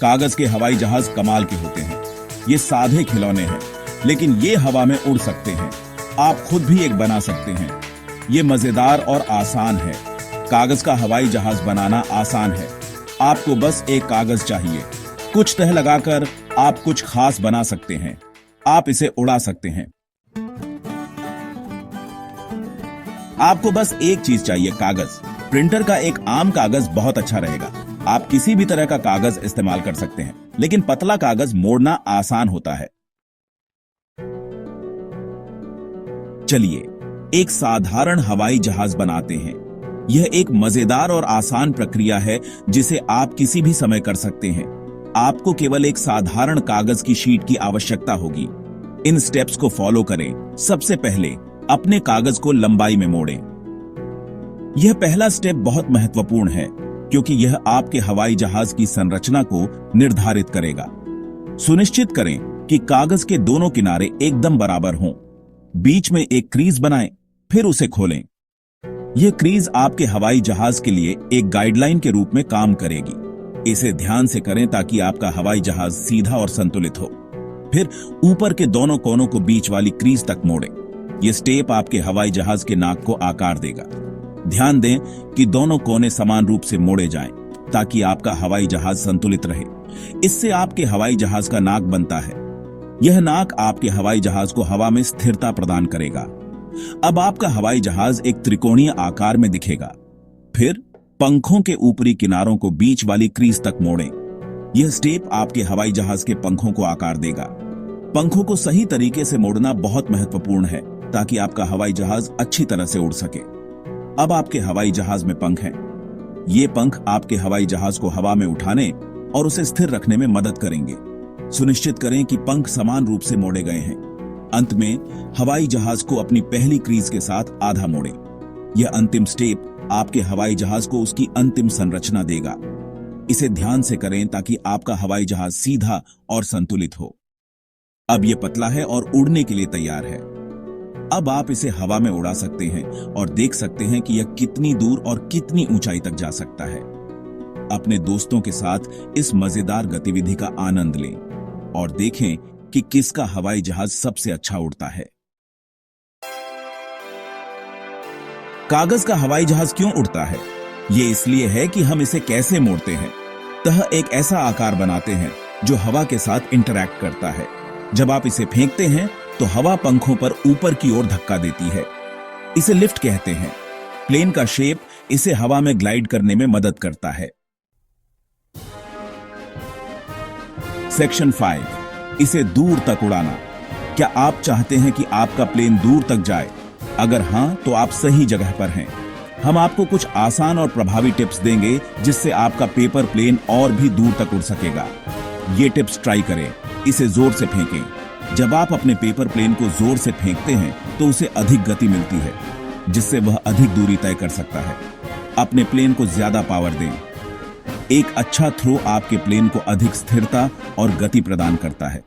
कागज के हवाई जहाज कमाल के होते हैं। ये सादे खिलौने हैं, लेकिन ये हवा में उड़ सकते हैं। आप खुद भी एक बना सकते हैं। ये मजेदार और आसान है। कागज का हवाई जहाज बनाना आसान है। आपको बस एक कागज चाहिए। कुछ तह लगाकर आप कुछ खास बना सकते हैं। आप इसे उड़ा सकते हैं। आपको बस एक चीज चाहिए, कागज। प्रिंटर का एक आम कागज बहुत अच्छा रहेगा। आप किसी भी तरह का कागज इस्तेमाल कर सकते हैं, लेकिन पतला कागज मोड़ना आसान होता है। चलिए एक साधारण हवाई जहाज बनाते हैं। यह एक मजेदार और आसान प्रक्रिया है जिसे आप किसी भी समय कर सकते हैं। आपको केवल एक साधारण कागज की शीट की आवश्यकता होगी। इन स्टेप्स को फॉलो करें। सबसे पहले अपने कागज को लंबाई में मोड़ें। यह पहला स्टेप बहुत महत्वपूर्ण है, क्योंकि यह आपके हवाई जहाज की संरचना को निर्धारित करेगा। सुनिश्चित करें कि कागज के दोनों किनारे एकदम बराबर हों। बीच में एक क्रीज बनाएं, फिर उसे खोलें। यह क्रीज आपके हवाई जहाज के लिए एक गाइडलाइन के रूप में काम करेगी। इसे ध्यान से करें ताकि आपका हवाई जहाज सीधा और संतुलित हो। फिर ऊपर के दोनों कोनों को बीच वाली क्रीज तक मोड़ें। यह स्टेप आपके हवाई जहाज के नाक को आकार देगा। ध्यान दें कि दोनों कोने समान रूप से मोड़े जाएं, ताकि आपका हवाई जहाज संतुलित रहे। इससे आपके हवाई जहाज का नाक बनता है। यह नाक आपके हवाई जहाज को हवा में स्थिरता प्रदान करेगा। अब आपका हवाई जहाज एक त्रिकोणीय आकार में दिखेगा। फिर पंखों के ऊपरी किनारों को बीच वाली क्रीज तक मोड़ें। यह स्टेप आपके हवाई जहाज के पंखों को आकार देगा। पंखों को सही तरीके से मोड़ना बहुत महत्वपूर्ण है, ताकि आपका हवाई जहाज अच्छी तरह से उड़ सके। अब आपके हवाई जहाज में पंख हैं। ये पंख आपके हवाई जहाज को हवा में उठाने और उसे स्थिर रखने में मदद करेंगे। सुनिश्चित करें कि पंख समान रूप से मोड़े गए हैं। अंत में हवाई जहाज को अपनी पहली क्रीज के साथ आधा मोड़ें। यह अंतिम स्टेप आपके हवाई जहाज को उसकी अंतिम संरचना देगा। इसे ध्यान से करें ताकि आपका हवाई जहाज सीधा और संतुलित हो। अब यह पतला है और उड़ने के लिए तैयार है। अब आप इसे हवा में उड़ा सकते हैं और देख सकते हैं कि यह कितनी दूर और कितनी ऊंचाई तक जा सकता है। अपने दोस्तों के साथ इस मजेदार गतिविधि का आनंद लें और देखें कि किसका हवाई जहाज सबसे अच्छा उड़ता है। कागज का हवाई जहाज क्यों उड़ता है? ये इसलिए है कि हम इसे कैसे मोड़ते हैं। तह एक ऐसा आकार बनाते हैं जो हवा के साथ इंटरैक्ट करता है। जब आप इसे फेंकते हैं तो हवा पंखों पर ऊपर की ओर धक्का देती है। इसे लिफ्ट कहते हैं। प्लेन का शेप इसे हवा में ग्लाइड करने में मदद करता है। सेक्शन 5, इसे दूर तक उड़ाना। क्या आप चाहते हैं कि आपका प्लेन दूर तक जाए? अगर हां, तो आप सही जगह पर हैं। हम आपको कुछ आसान और प्रभावी टिप्स देंगे जिससे आपका पेपर प्लेन और भी दूर तक उड़ सकेगा। ये टिप्स ट्राई करें। इसे जोर से फेंकें। जब आप अपने पेपर प्लेन को जोर से फेंकते हैं तो उसे अधिक गति मिलती है, जिससे वह अधिक दूरी तय कर सकता है। अपने प्लेन को ज्यादा पावर दें। एक अच्छा थ्रो आपके प्लेन को अधिक स्थिरता और गति प्रदान करता है।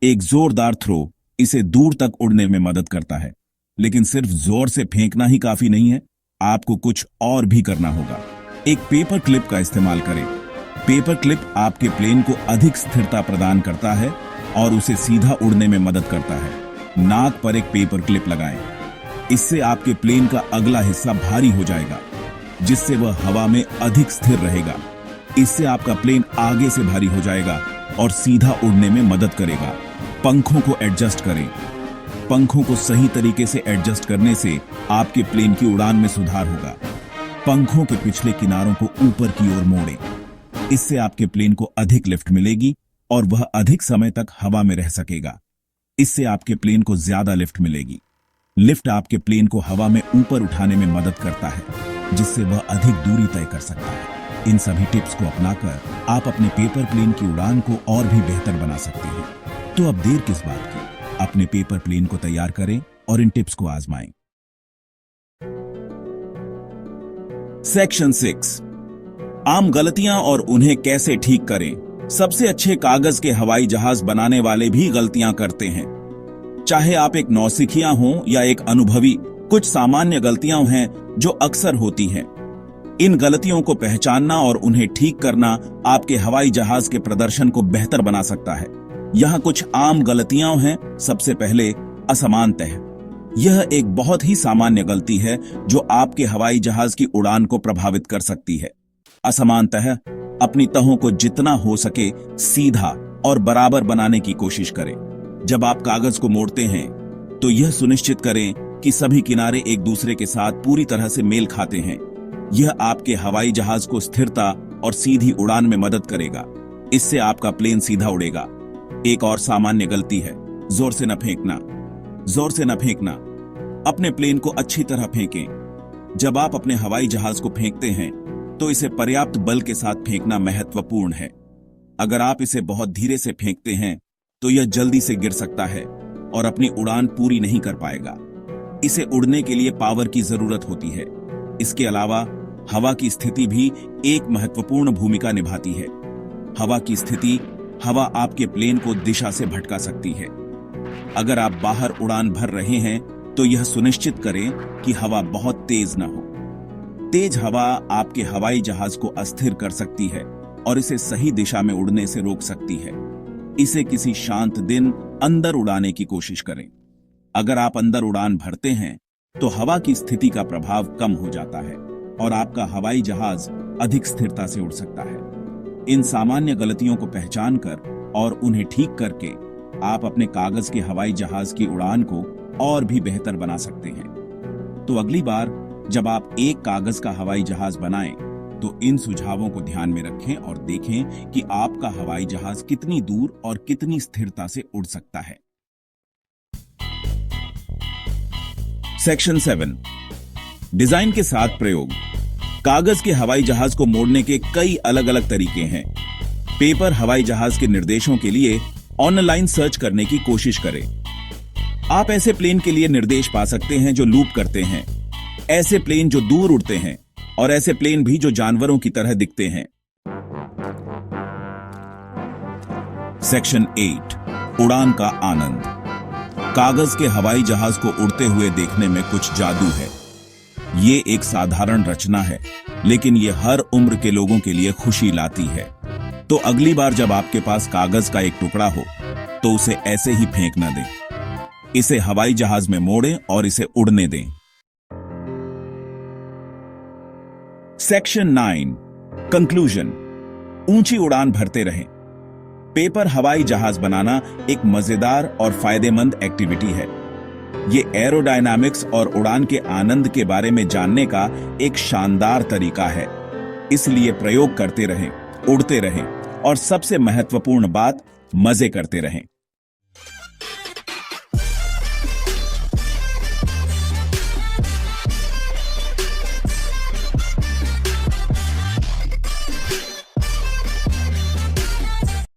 एक जोरदार थ्रो इसे दूर तक उड़ने में मदद करता है, लेकिन सिर्फ जोर से फेंकना ही काफी नहीं है। आपको कुछ और भी करना होगा। एक पेपर क्लिप का इस्तेमाल करें। पेपर क्लिप आपके प्लेन को अधिक स्थिरता प्रदान करता है और उसे सीधा उड़ने में मदद करता है। नाक पर एक पेपर क्लिप लगाएं। इससे आपके प्लेन का अगला हिस्सा भारी हो जाएगा, जिससे वह हवा में अधिक स्थिर रहेगा। इससे आपका प्लेन आगे से भारी हो जाएगा और सीधा उड़ने में मदद करेगा। पंखों को एडजस्ट करें। पंखों को सही तरीके से एडजस्ट करने से आपके प्लेन की उड़ान में सुधार होगा। पंखों के पिछले किनारों को ऊपर की ओर मोड़ें। इससे आपके प्लेन को अधिक लिफ्ट मिलेगी और वह अधिक समय तक हवा में रह सकेगा। इससे आपके प्लेन को ज्यादा लिफ्ट मिलेगी। लिफ्ट आपके प्लेन को हवा में ऊपर उठाने में मदद करता है, जिससे वह अधिक दूरी तय कर सकता है। इन सभी टिप्स को अपनाकर आप अपने पेपर प्लेन की उड़ान को और भी बेहतर बना सकते हैं। तो अब देर किस बात की? अपने पेपर प्लेन को तैयार करें और इन टिप्स को आजमाएं। सेक्शन 6, आम गलतियां और उन्हें कैसे ठीक करें। सबसे अच्छे कागज के हवाई जहाज बनाने वाले भी गलतियां करते हैं। चाहे आप एक नौसिखिया हों या एक अनुभवी, कुछ सामान्य गलतियां हैं जो अक्सर होती हैं। इन गलतियों को पहचानना और उन्हें ठीक करना आपके हवाई जहाज के प्रदर्शन को बेहतर बना सकता है। यहाँ कुछ आम गलतियां हैं। सबसे पहले, असमानतः। यह एक बहुत ही सामान्य गलती है जो आपके हवाई जहाज की उड़ान को प्रभावित कर सकती है। असमानतः, अपनी तहों को जितना हो सके सीधा और बराबर बनाने की कोशिश करें। जब आप कागज को मोड़ते हैं तो यह सुनिश्चित करें कि सभी किनारे एक दूसरे के साथ पूरी तरह से मेल खाते हैं। यह आपके हवाई जहाज को स्थिरता और सीधी उड़ान में मदद करेगा। इससे आपका प्लेन सीधा उड़ेगा। एक और सामान्य गलती है जोर से न फेंकना। जोर से न फेंकना। अपने प्लेन को अच्छी तरह फेंकें। जब आप अपने हवाई जहाज को फेंकते हैं तो इसे पर्याप्त बल के साथ फेंकना महत्वपूर्ण है। अगर आप इसे बहुत धीरे से फेंकते हैं तो यह जल्दी से गिर सकता है और अपनी उड़ान पूरी नहीं कर पाएगा। इसे उड़ने के लिए पावर की जरूरत होती है। इसके अलावा हवा की स्थिति भी एक महत्वपूर्ण भूमिका निभाती है। हवा की स्थिति, हवा आपके प्लेन को दिशा से भटका सकती है। अगर आप बाहर उड़ान भर रहे हैं तो यह सुनिश्चित करें कि हवा बहुत तेज न हो। तेज हवा आपके हवाई जहाज को अस्थिर कर सकती है और इसे सही दिशा में उड़ने से रोक सकती है। इसे किसी शांत दिन अंदर उड़ाने की कोशिश करें। अगर आप अंदर उड़ान भरते हैं तो हवा की स्थिति का प्रभाव कम हो जाता है और आपका हवाई जहाज अधिक स्थिरता से उड़ सकता है। इन सामान्य गलतियों को पहचान कर और उन्हें ठीक करके आप अपने कागज के हवाई जहाज की उड़ान को और भी बेहतर बना सकते हैं। तो अगली बार जब आप एक कागज का हवाई जहाज बनाएं तो इन सुझावों को ध्यान में रखें और देखें कि आपका हवाई जहाज कितनी दूर और कितनी स्थिरता से उड़ सकता है। सेक्शन 7, डिजाइन के साथ प्रयोग। कागज के हवाई जहाज को मोड़ने के कई अलग अलग तरीके हैं। पेपर हवाई जहाज के निर्देशों के लिए ऑनलाइन सर्च करने की कोशिश करें। आप ऐसे प्लेन के लिए निर्देश पा सकते हैं जो लूप करते हैं, ऐसे प्लेन जो दूर उड़ते हैं और ऐसे प्लेन भी जो जानवरों की तरह दिखते हैं। सेक्शन 8, उड़ान का आनंद। कागज के हवाई जहाज को उड़ते हुए देखने में कुछ जादू है। ये एक साधारण रचना है, लेकिन ये हर उम्र के लोगों के लिए खुशी लाती है। तो अगली बार जब आपके पास कागज का एक टुकड़ा हो तो उसे ऐसे ही फेंक न दें। इसे हवाई जहाज में मोड़ें और इसे उड़ने दें। Section 9, conclusion. ऊंची उड़ान भरते रहें। पेपर हवाई जहाज बनाना एक मजेदार और फायदेमंद एक्टिविटी है। ये एरोडायनामिक्स और उड़ान के आनंद के बारे में जानने का एक शानदार तरीका है। इसलिए प्रयोग करते रहें, उड़ते रहें और सबसे महत्वपूर्ण बात, मजे करते रहें।